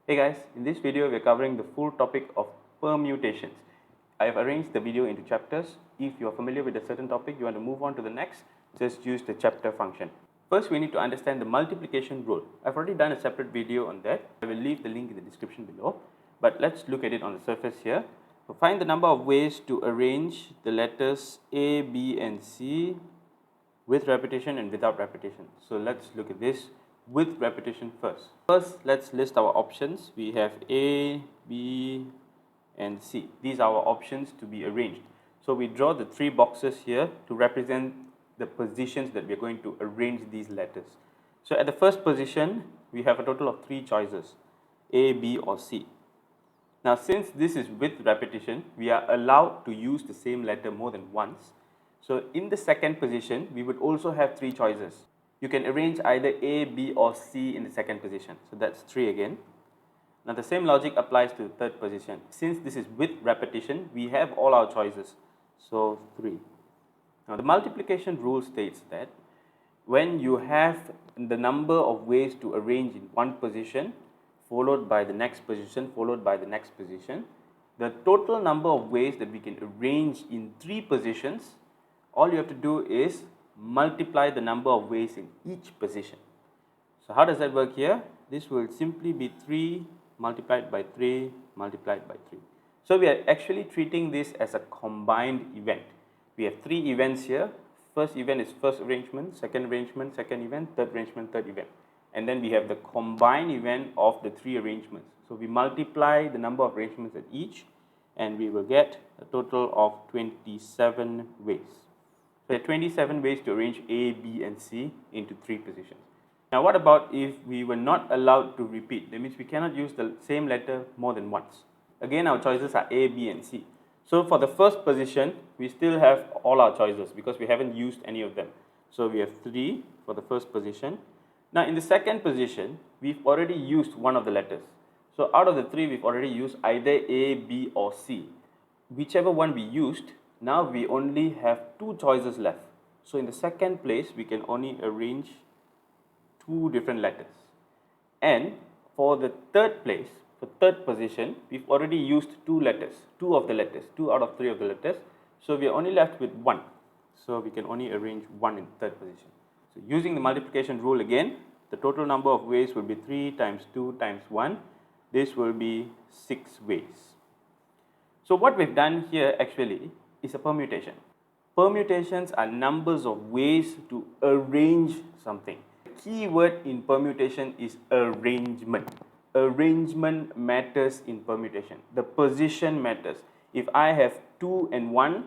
Hey guys, in this video we are covering the full topic of permutations. I have arranged the video into chapters. If you are familiar with a certain topic, you want to move on to the next, just use the chapter function. First, we need to understand the multiplication rule. I've already done a separate video on that. I will leave the link in the description below. But let's look at it on the surface here. So find the number of ways to arrange the letters A, B and C with repetition and without repetition. So let's look at this with repetition first. First, let's list our options. We have A, B and C. These are our options to be arranged. So we draw the three boxes here to represent the positions that we are going to arrange these letters. So at the first position, we have a total of three choices, A, B or C. Now since this is with repetition, we are allowed to use the same letter more than once. So in the second position, we would also have three choices. You can arrange either A, B or C in the second position. So that's 3 again. Now the same logic applies to the third position. Since this is with repetition, we have all our choices. So 3. Now the multiplication rule states that when you have the number of ways to arrange in one position, followed by the next position, followed by the next position, the total number of ways that we can arrange in 3 positions, all you have to do is multiply the number of ways in each position. So how does that work here? This will simply be 3 multiplied by 3 multiplied by 3. So we are actually treating this as a combined event. We have 3 events here. First event is first arrangement, second event, third arrangement, third event. And then we have the combined event of the 3 arrangements. So we multiply the number of arrangements at each and we will get a total of 27 ways. So there are 27 ways to arrange A, B and C into 3 positions. Now what about if we were not allowed to repeat? That means we cannot use the same letter more than once. Again, our choices are A, B and C. So for the first position, we still have all our choices because we haven't used any of them. So we have 3 for the first position. Now in the second position, we've already used one of the letters. So out of the 3, we've already used either A, B or C. Whichever one we used, now we only have 2 choices left. So in the second place, we can only arrange 2 different letters. And for the third place, for third position, we've already used 2 letters, 2 of the letters, 2 out of 3 of the letters. So we are only left with 1. So we can only arrange 1 in third position. So using the multiplication rule again, the total number of ways will be 3 times 2 times 1. This will be 6 ways. So what we've done here actually is a permutation. Permutations are numbers of ways to arrange something. The key word in permutation is arrangement. Arrangement matters in permutation. The position matters. If I have 2 and 1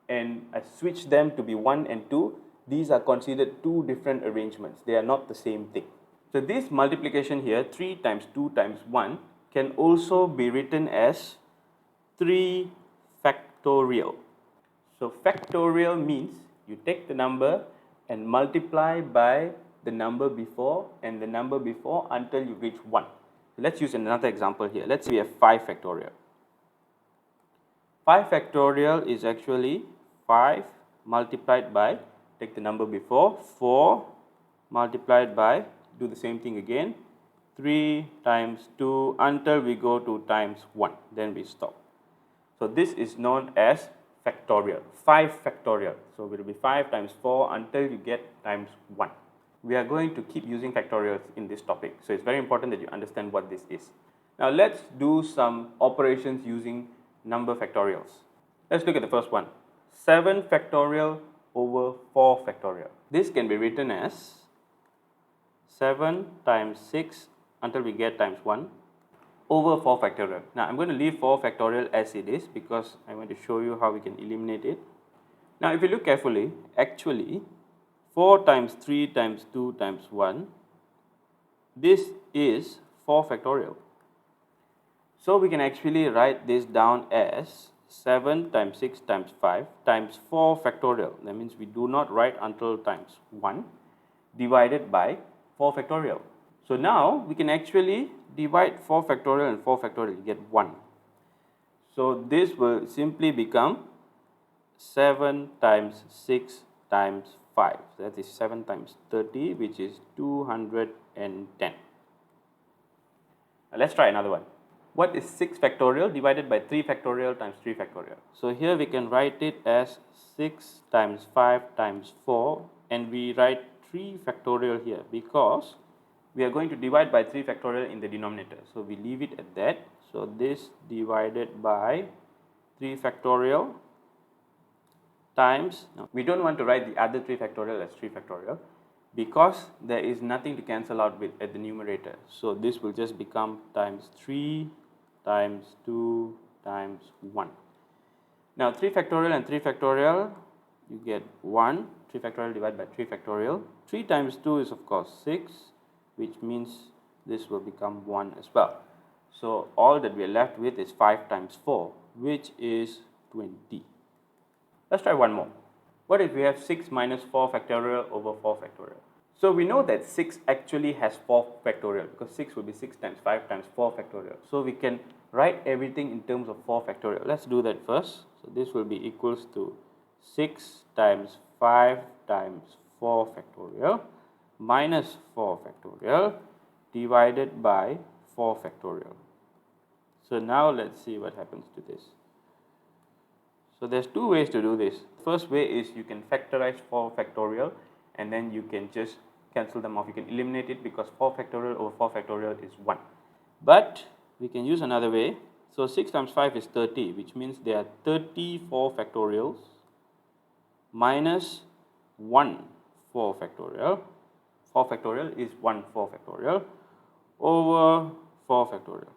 and I switch them to be 1 and 2, these are considered 2 different arrangements. They are not the same thing. So this multiplication here, 3 times 2 times 1, can also be written as 3 factorial. So factorial means you take the number and multiply by the number before and the number before until you reach 1. So let's use another example here. Let's say we have 5 factorial. 5 factorial is actually 5 multiplied by, take the number before, 4 multiplied by, do the same thing again, 3 times 2 until we go to times 1. Then we stop. So this is known as factorial, 5 factorial. So it will be 5 times 4 until you get times 1. We are going to keep using factorials in this topic. So it's very important that you understand what this is. Now let's do some operations using number factorials. Let's look at the first one. 7 factorial over 4 factorial. This can be written as 7 times 6 until we get times 1 over 4 factorial. Now I'm going to leave 4 factorial as it is because I want to show you how we can eliminate it. Now if you look carefully, actually 4 times 3 times 2 times 1, this is 4 factorial. So we can actually write this down as 7 times 6 times 5 times 4 factorial. That means we do not write until times 1 divided by 4 factorial. So now we can actually divide 4 factorial and 4 factorial, you get 1. So this will simply become 7 times 6 times 5. So that is 7 times 30, which is 210. Let's try another one. What is 6 factorial divided by 3 factorial times 3 factorial? So here we can write it as 6 times 5 times 4, and we write 3 factorial here because we are going to divide by 3 factorial in the denominator. So we leave it at that. So this divided by 3 factorial times, no, we don't want to write the other 3 factorial as 3 factorial because there is nothing to cancel out with at the numerator. So this will just become times 3 times 2 times 1. Now 3 factorial and 3 factorial, you get 1. 3 factorial divided by 3 factorial. 3 times 2 is of course 6, which means this will become 1 as well. So all that we are left with is 5 times 4, which is 20. Let's try one more. What if we have 6 minus 4 factorial over 4 factorial? So we know that 6 actually has 4 factorial because 6 will be 6 times 5 times 4 factorial. So we can write everything in terms of 4 factorial. Let's do that first. So this will be equals to 6 times 5 times 4 factorial minus 4 factorial divided by 4 factorial. So now let's see what happens to this. So there's two ways to do this. First way is you can factorize 4 factorial and then you can just cancel them off. You can eliminate it because 4 factorial over 4 factorial is 1. But we can use another way. So 6 times 5 is 30, which means there are 34 factorials minus 1 4 factorial. 4 factorial is 1 4 factorial over 4 factorial.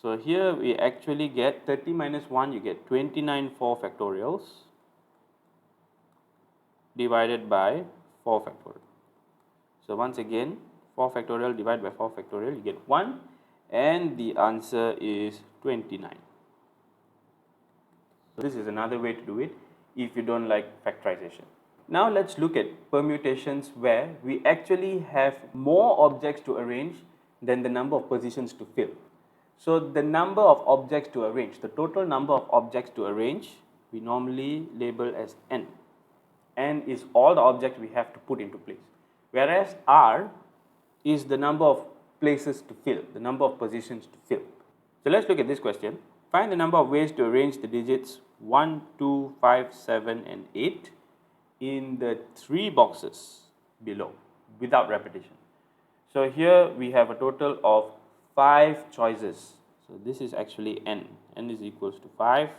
So here we actually get 30 minus 1, you get 29 4 factorials divided by 4 factorial. So once again, 4 factorial divided by 4 factorial, you get 1, and the answer is 29. So this is another way to do it if you don't like factorization. Now let's look at permutations where we actually have more objects to arrange than the number of positions to fill. So the number of objects to arrange, the total number of objects to arrange, we normally label as n. N is all the objects we have to put into place. Whereas R is the number of places to fill, the number of positions to fill. So let's look at this question. Find the number of ways to arrange the digits 1, 2, 5, 7 and 8 in the 3 boxes below without repetition. So here we have a total of 5 choices. So this is actually n. N is equals to 5.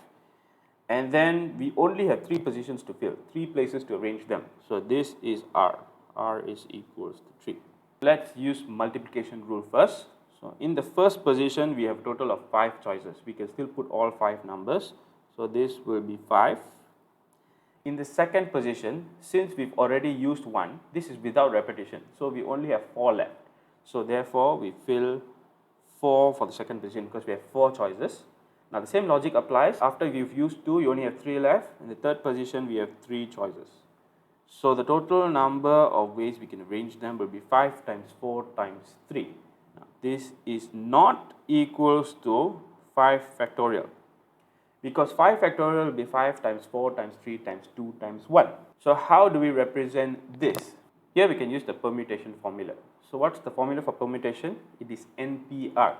And then we only have 3 positions to fill, 3 places to arrange them. So this is R. R is equals to 3. Let's use multiplication rule first. So in the first position, we have a total of 5 choices. We can still put all 5 numbers. So this will be 5. In the second position, since we've already used 1, this is without repetition. So we only have 4 left. So therefore, we fill 4 for the second position because we have 4 choices. Now the same logic applies. After we've used 2, you only have 3 left. In the third position, we have 3 choices. So the total number of ways we can arrange them will be 5 times 4 times 3. Now this is not equals to 5 factorial because 5 factorial will be 5 times 4 times 3 times 2 times 1. So how do we represent this? Here we can use the permutation formula. So what's the formula for permutation? It is NPR.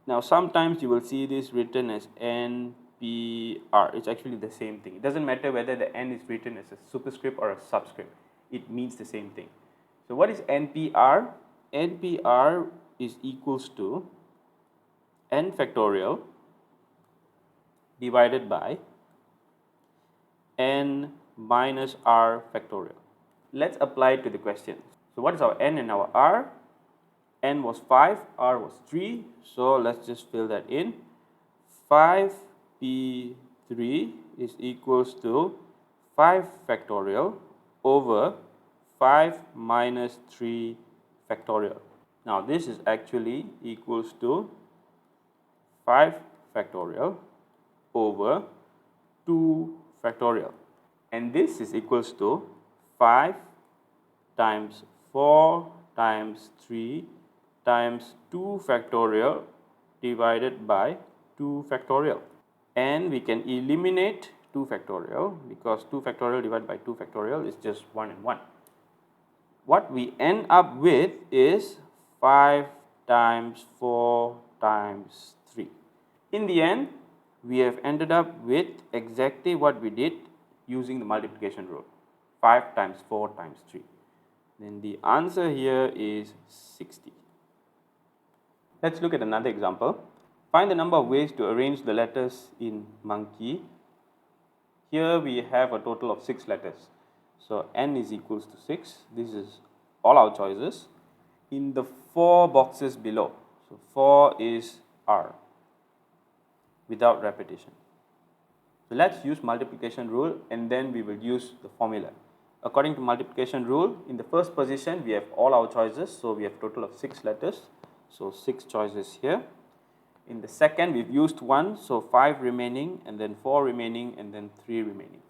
Now sometimes you will see this written as NPR. It's actually the same thing. It doesn't matter whether the N is written as a superscript or a subscript. It means the same thing. So what is NPR? NPR is equals to N factorial divided by N minus R factorial. Let's apply it to the question. So what is our N and our R? N was 5, R was 3. So let's just fill that in. 5p3 is equals to 5 factorial over 5 minus 3 factorial. Now this is actually equals to 5 factorial over 2 factorial. And this is equals to 5 times 4 times 3 times 2 factorial divided by 2 factorial. And we can eliminate 2 factorial because 2 factorial divided by 2 factorial is just 1 and 1. What we end up with is 5 times 4 times 3. In the end, we have ended up with exactly what we did using the multiplication rule. 5 times 4 times 3. Then the answer here is 60. Let's look at another example. Find the number of ways to arrange the letters in monkey. Here we have a total of 6 letters. So n is equals to 6. This is all our choices. In the 4 boxes below, so 4 is R without repetition. So let's use multiplication rule and then we will use the formula. According to multiplication rule, in the first position we have all our choices, so we have a total of 6 letters. So 6 choices here. In the second we've used 1, so 5 remaining, and then 4 remaining, and then 3 remaining.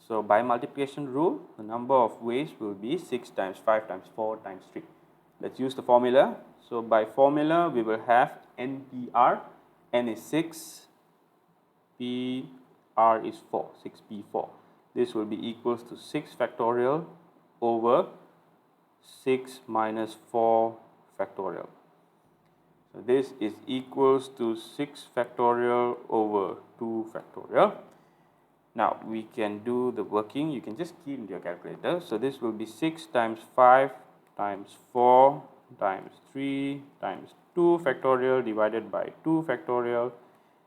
So by multiplication rule, the number of ways will be 6 times 5 times 4 times 3. Let's use the formula. So by formula we will have NPR. N is 6, PR is 4, 6P4. This will be equals to 6 factorial over 6 minus 4 factorial. So this is equals to 6 factorial over 2 factorial. Now we can do the working. You can just key into your calculator. So this will be 6 times 5 times 4 times 3 times 2 factorial divided by 2 factorial.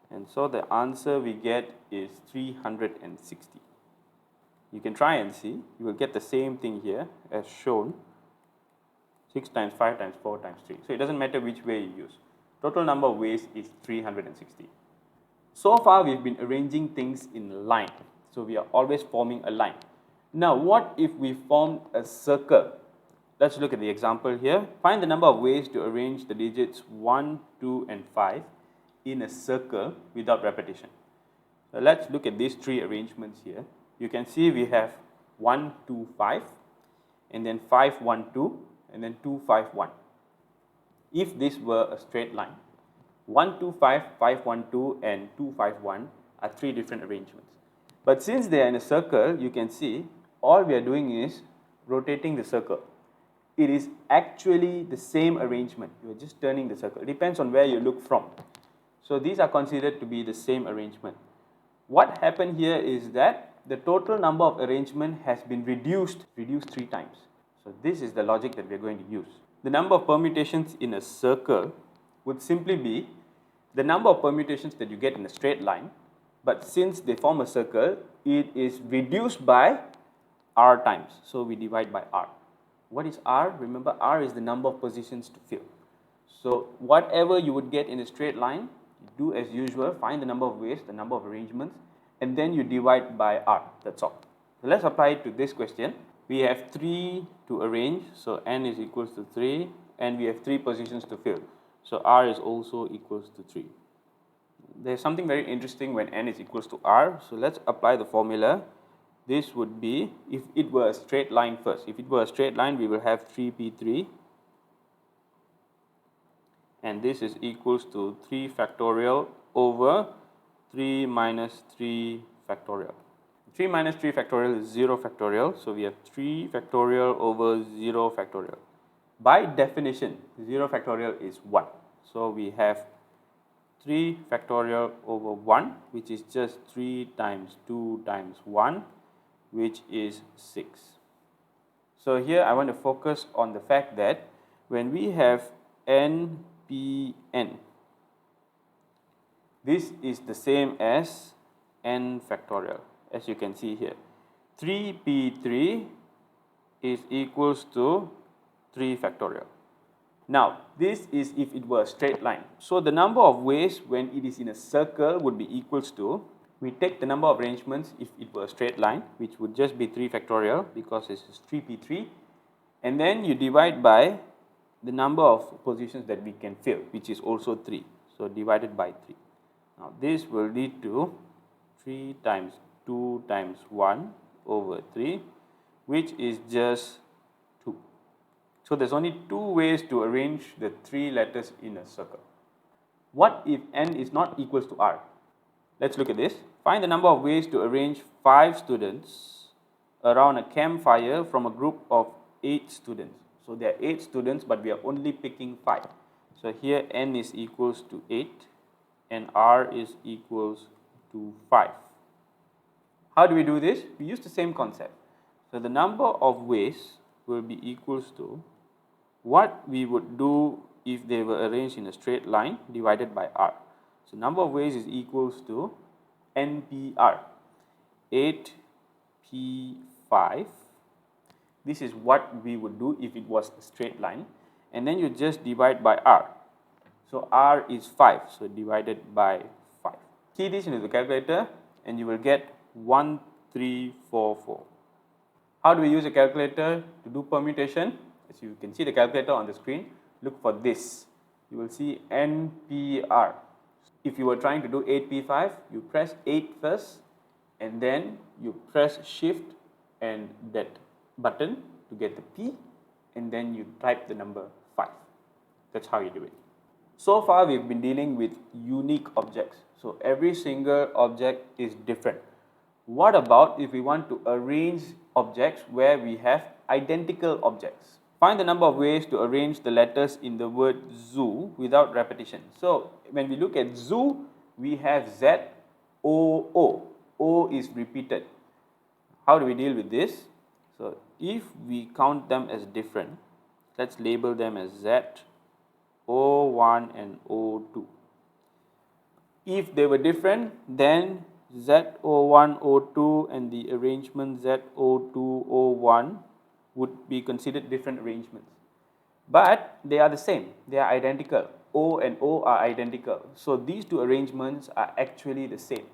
And so the answer we get is 360. You can try and see. You will get the same thing here as shown. 6 times 5 times 4 times 3. So it doesn't matter which way you use. Total number of ways is 360. So far we've been arranging things in line. So we are always forming a line. Now what if we formed a circle? Let's look at the example here. Find the number of ways to arrange the digits 1, 2 and 5 in a circle without repetition. So let's look at these 3 arrangements here. You can see we have 1, 2, 5 and then 5, 1, 2 and then 2, 5, 1. If this were a straight line, 1, 2, 5, 5, 1, 2 and 2, 5, 1 are 3 different arrangements. But since they are in a circle, you can see all we are doing is rotating the circle. It is actually the same arrangement. You are just turning the circle. It depends on where you look from. So these are considered to be the same arrangement. What happened here is that the total number of arrangement has been reduced 3 times. So this is the logic that we are going to use. The number of permutations in a circle would simply be the number of permutations that you get in a straight line, but since they form a circle, it is reduced by R times. So we divide by R. What is R? Remember, R is the number of positions to fill. So whatever you would get in a straight line, you do as usual, find the number of ways, the number of arrangements, and then you divide by R. That's all. So let's apply it to this question. We have 3 to arrange, so n is equals to 3, and we have 3 positions to fill. So R is also equals to 3. There's something very interesting when n is equals to R. So let's apply the formula. This would be, if it were a straight line first. If it were a straight line, we will have 3p3. And this is equals to 3 factorial over 3 minus 3 factorial. 3 minus 3 factorial is 0 factorial. So we have 3 factorial over 0 factorial. By definition, 0 factorial is 1. So we have 3 factorial over 1, which is just 3 times 2 times 1, which is 6. So here I want to focus on the fact that when we have nPn, this is the same as n factorial, as you can see here. 3p3 is equals to 3 factorial. Now, this is if it were a straight line. So the number of ways when it is in a circle would be equals to, we take the number of arrangements if it were a straight line, which would just be 3 factorial because this is 3p3, and then you divide by the number of positions that we can fill, which is also 3. So divided by 3. Now this will lead to 3 times 2 times 1 over 3, which is just 2. So there's only 2 ways to arrange the 3 letters in a circle. What if n is not equals to R? Let's look at this. Find the number of ways to arrange 5 students around a campfire from a group of 8 students. So there are 8 students, but we are only picking 5. So here n is equals to 8 and r is equals to 5. How do we do this? We use the same concept. So the number of ways will be equals to what we would do if they were arranged in a straight line divided by r. So number of ways is equals to NPR, 8P5. This is what we would do if it was a straight line, and then you just divide by r. So r is 5, so divided by 5. Key this into the calculator and you will get 1344. How do we use a calculator to do permutation? As you can see the calculator on the screen, look for this. You will see NPR. If you were trying to do 8P5, you press 8 first and then you press shift and that button to get the P and then you type the number 5. That's how you do it. So far we've been dealing with unique objects. So every single object is different. What about if we want to arrange objects where we have identical objects? Find the number of ways to arrange the letters in the word zoo without repetition. So when we look at zoo, we have Z, O, O. O is repeated. How do we deal with this? So if we count them as different, let's label them as Z, O1 and O2. If they were different, then Z01, O2 and the arrangement Z02, O1 would be considered different arrangements. But they are the same, they are identical. O and O are identical. So these two arrangements are actually the same.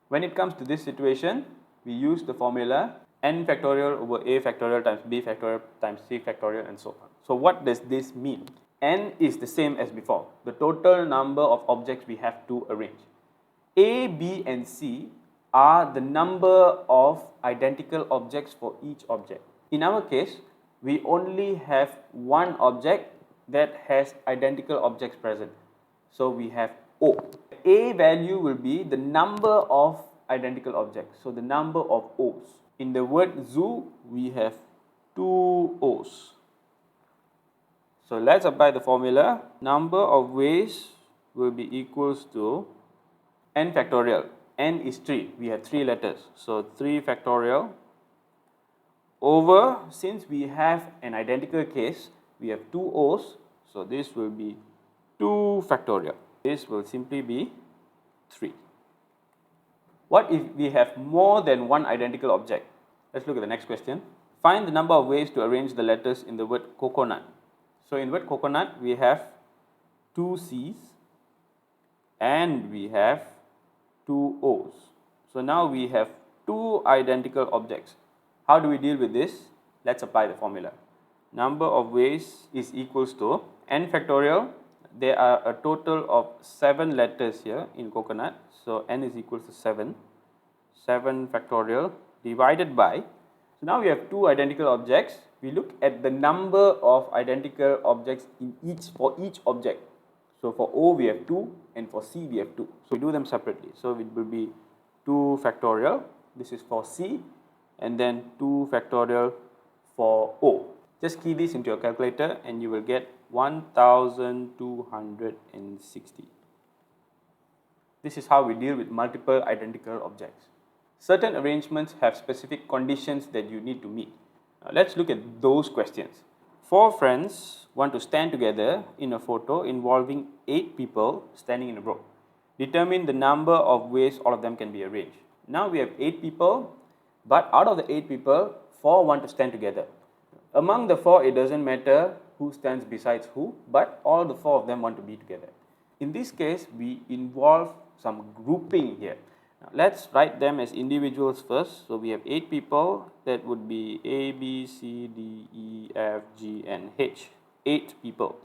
When it comes to this situation, we use the formula n factorial over a factorial times b factorial times c factorial and so on. So what does this mean? N is the same as before, the total number of objects we have to arrange. A, B and C are the number of identical objects for each object. In our case, we only have one object that has identical objects present. So we have O. A value will be the number of identical objects, so the number of O's. In the word zoo, we have 2 O's. So let's apply the formula. Number of ways will be equals to n factorial. N is 3. We have 3 letters. So 3 factorial over, since we have an identical case, we have 2 O's. So this will be 2 factorial. This will simply be 3. What if we have more than one identical object? Let's look at the next question. Find the number of ways to arrange the letters in the word coconut. So in the word coconut, we have 2 C's and we have 2 O's. So now we have 2 identical objects. How do we deal with this? Let's apply the formula. Number of ways is equals to n factorial. There are a total of 7 letters here in coconut. So n is equals to 7. 7 factorial divided by. So now we have 2 identical objects. We look at the number of identical objects for each object. So for O we have 2 and for C we have 2. So we do them separately. So it will be 2 factorial. This is for C and then 2 factorial for O. Just key this into your calculator and you will get 1260. This is how we deal with multiple identical objects. Certain arrangements have specific conditions that you need to meet. Now let's look at those questions. 4 friends want to stand together in a photo involving 8 people standing in a row. Determine the number of ways all of them can be arranged. Now we have 8 people, but out of the 8 people, 4 want to stand together. Among the 4, it doesn't matter who stands besides who, but all the 4 of them want to be together. In this case, we involve some grouping here. Now, let's write them as individuals first. So we have 8 people. That would be A, B, C, D, E, F, G and H. 8 people.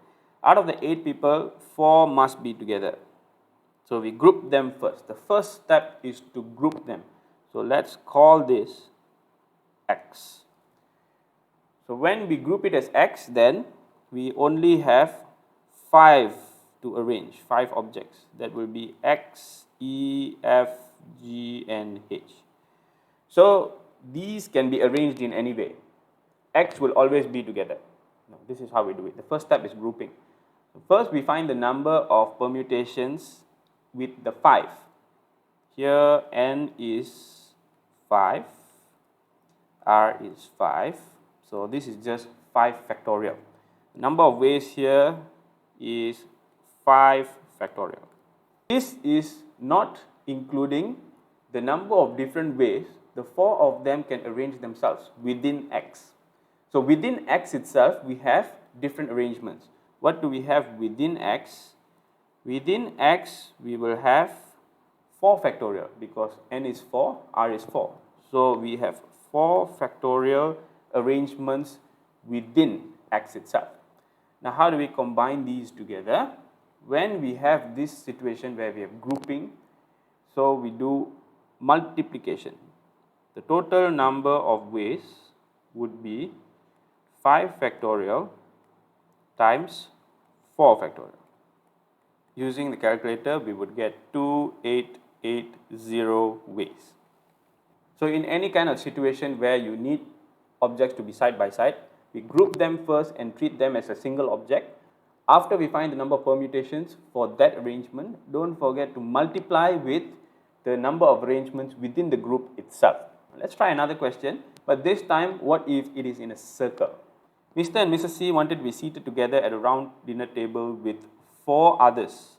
Out of the 8 people, 4 must be together. So we group them first. The first step is to group them. So let's call this X. So when we group it as X, then we only have 5 to arrange, 5 objects. That will be X, E, F, G and H. So these can be arranged in any way. X will always be together. Now, this is how we do it. The first step is grouping. First, we find the number of permutations with the 5. Here n is 5, r is 5. So this is just 5 factorial. The number of ways here is 5 factorial. This is not including the number of different ways the 4 of them can arrange themselves within X. So within X itself, we have different arrangements. What do we have within X? Within X, we will have 4 factorial because n is 4, r is 4. So we have 4 factorial arrangements within X itself. Now how do we combine these together? When we have this situation where we have grouping, so we do multiplication. The total number of ways would be 5 factorial times 4 factorial. Using the calculator, we would get 2880 ways. So in any kind of situation where you need objects to be side by side, we group them first and treat them as a single object. After we find the number of permutations for that arrangement, don't forget to multiply with the number of arrangements within the group itself. Let's try another question, but this time, what if it is in a circle? Mr. and Mrs. C wanted to be seated together at a round dinner table with 4 others.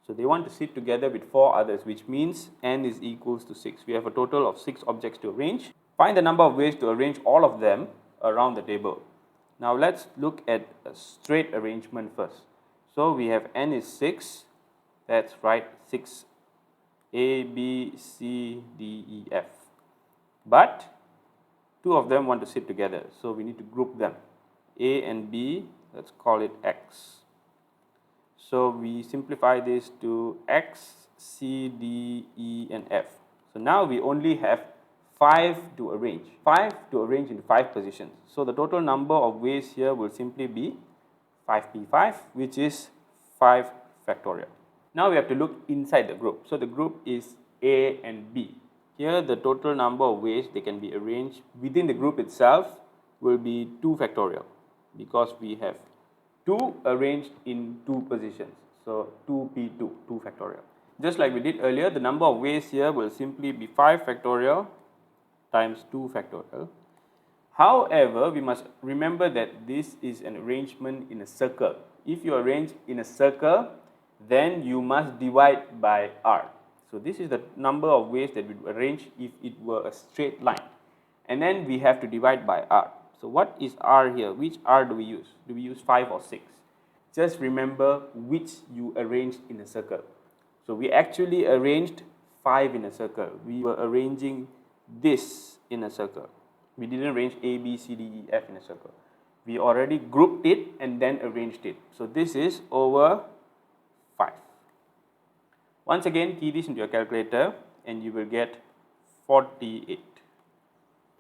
So they want to sit together with 4 others, which means n is equals to 6. We have a total of 6 objects to arrange. Find the number of ways to arrange all of them around the table. Now let's look at a straight arrangement first. So we have n is 6, that's right, 6 A, B, C, D, E, F. But 2 of them want to sit together, so we need to group them. A and B, let's call it X. So we simplify this to X, C, D, E, and F. So now we only have 5 to arrange. 5 to arrange in 5 positions. So the total number of ways here will simply be 5p5, which is 5 factorial. Now we have to look inside the group. So the group is A and B. Here the total number of ways they can be arranged within the group itself will be 2 factorial because we have 2 arranged in 2 positions. So 2p2, 2 factorial. Just like we did earlier, the number of ways here will simply be 5 factorial times 2 factorial. However, we must remember that this is an arrangement in a circle. If you arrange in a circle, then you must divide by r. So this is the number of ways that we would arrange if it were a straight line. And then we have to divide by r. So what is r here? Which r do we use? Do we use 5 or 6? Just remember which you arranged in a circle. So we actually arranged 5 in a circle. We were arranging this in a circle. We didn't arrange A, B, C, D, E, F in a circle. We already grouped it and then arranged it. So this is over 5. Once again, key this into your calculator and you will get 48.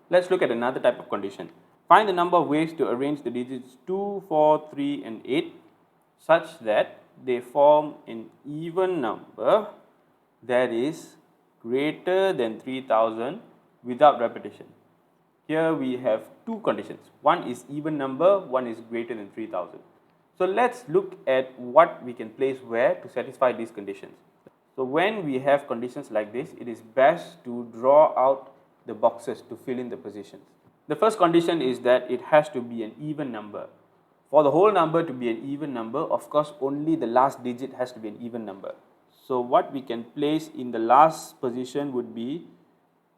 Let's look at another type of condition. Find the number of ways to arrange the digits 2, 4, 3 and 8 such that they form an even number that is greater than 3000 without repetition. Here we have 2 conditions. One is even number, one is greater than 3000. So let's look at what we can place where to satisfy these conditions. So when we have conditions like this, it is best to draw out the boxes to fill in the positions. The first condition is that it has to be an even number. For the whole number to be an even number, of course, only the last digit has to be an even number. So what we can place in the last position would be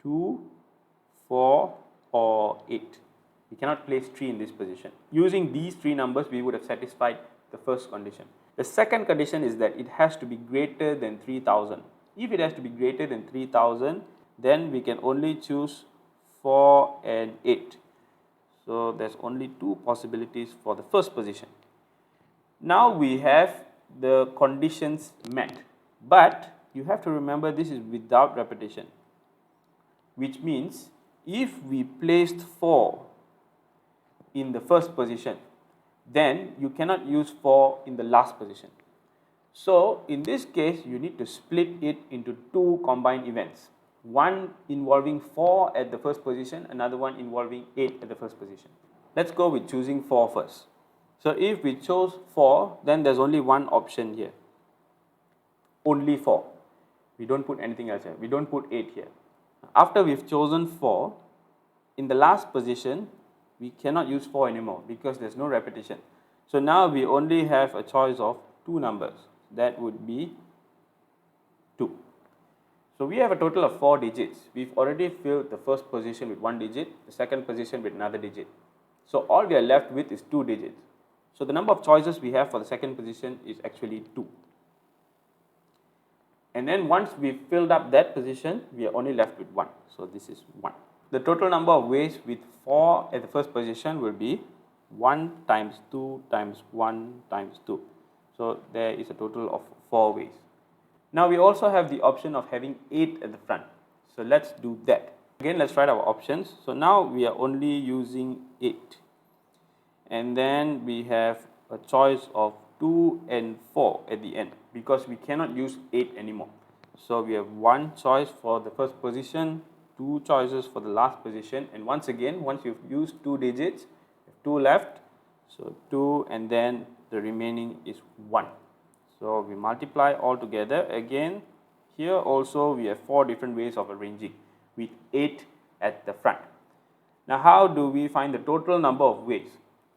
2, 4, or 8. We cannot place 3 in this position. Using these 3 numbers, we would have satisfied the first condition. The second condition is that it has to be greater than 3000. If it has to be greater than 3000, then we can only choose 4 and 8. So there's only 2 possibilities for the first position. Now we have the conditions met, but you have to remember this is without repetition, which means if we placed 4 in the first position, then you cannot use 4 in the last position. So in this case, you need to split it into 2 combined events. One involving 4 at the first position, another one involving 8 at the first position. Let's go with choosing 4 first. So if we chose 4, then there's only one option here. Only 4. We don't put anything else here. We don't put 8 here. After we've chosen 4, in the last position, we cannot use 4 anymore because there's no repetition. So now we only have a choice of 2 numbers. That would be 2. So we have a total of 4 digits. We've already filled the first position with 1 digit, the second position with another digit. So all we are left with is 2 digits. So the number of choices we have for the second position is actually 2. And then once we've filled up that position, we are only left with 1. So this is 1. The total number of ways with 4 at the first position will be 1 times 2 times 1 times 2. So there is a total of 4 ways. Now we also have the option of having 8 at the front. So let's do that. Again, let's write our options. So now we are only using 8. And then we have a choice of 2 and 4 at the end because we cannot use 8 anymore. So we have 1 choice for the first position, 2 choices for the last position, and once again, once you've used 2 digits, 2 left, so 2 and then the remaining is 1. So we multiply all together. Again, here also we have 4 different ways of arranging with 8 at the front. Now how do we find the total number of ways?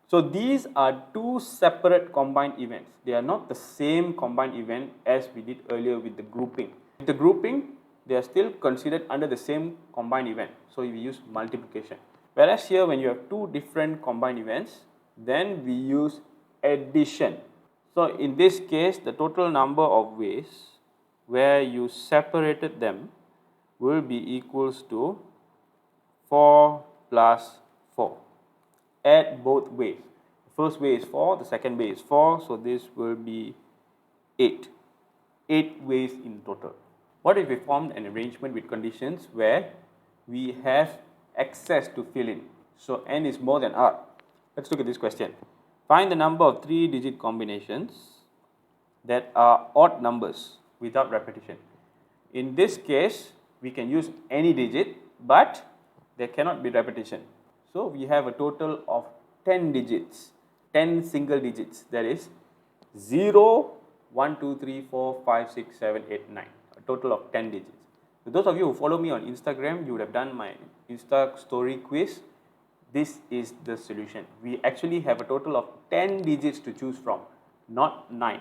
So these are 2 separate combined events. They are not the same combined event as we did earlier with the grouping. With the grouping, they are still considered under the same combined event. So we use multiplication. Whereas here when you have 2 different combined events, then we use addition. So in this case, the total number of ways where you separated them will be equals to 4 plus 4. Add both ways. The first way is 4, the second way is 4, so this will be 8. 8 ways in total. What if we formed an arrangement with conditions where we have access to fill in? So n is more than r. Let's look at this question. Find the number of 3-digit combinations that are odd numbers without repetition. In this case, we can use any digit, but there cannot be repetition. So we have a total of 10 digits, 10 single digits, that is 0, 1, 2, 3, 4, 5, 6, 7, 8, 9, a total of 10 digits. For those of you who follow me on Instagram, you would have done my Insta story quiz. This is the solution. We actually have a total of 10 digits to choose from, not 9.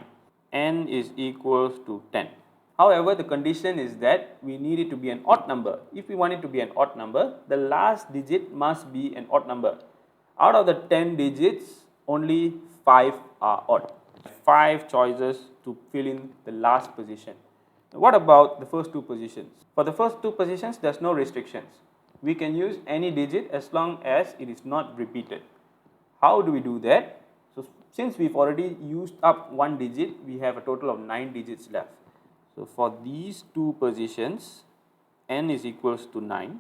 N is equals to 10. However, the condition is that we need it to be an odd number. If we want it to be an odd number, the last digit must be an odd number. Out of the 10 digits, only 5 are odd. 5 choices to fill in the last position. What about the first 2 positions? For the first 2 positions, there's no restrictions. We can use any digit as long as it is not repeated. How do we do that? So since we've already used up 1 digit, we have a total of 9 digits left. So for these 2 positions, n is equals to 9,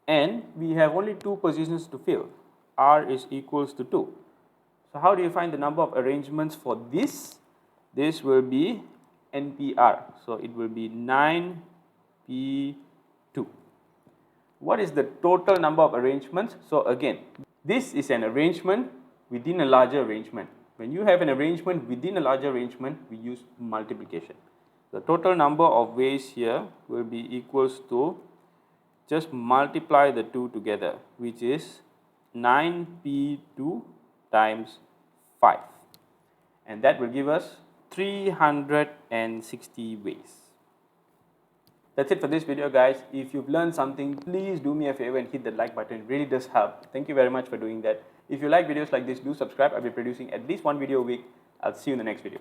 and we have only 2 positions to fill. R is equals to 2. So how do you find the number of arrangements for this? This will be NPR. So it will be 9P2. What is the total number of arrangements? So again, this is an arrangement within a larger arrangement. When you have an arrangement within a larger arrangement, we use multiplication. The total number of ways here will be equals to, just multiply the 2 together, which is 9P2 times 5. And that will give us 360 ways. That's it for this video, guys. If you've learned something, please do me a favor and hit the like button. It really does help. Thank you very much for doing that. If you like videos like this, do subscribe. I'll be producing at least 1 video a week. I'll see you in the next video.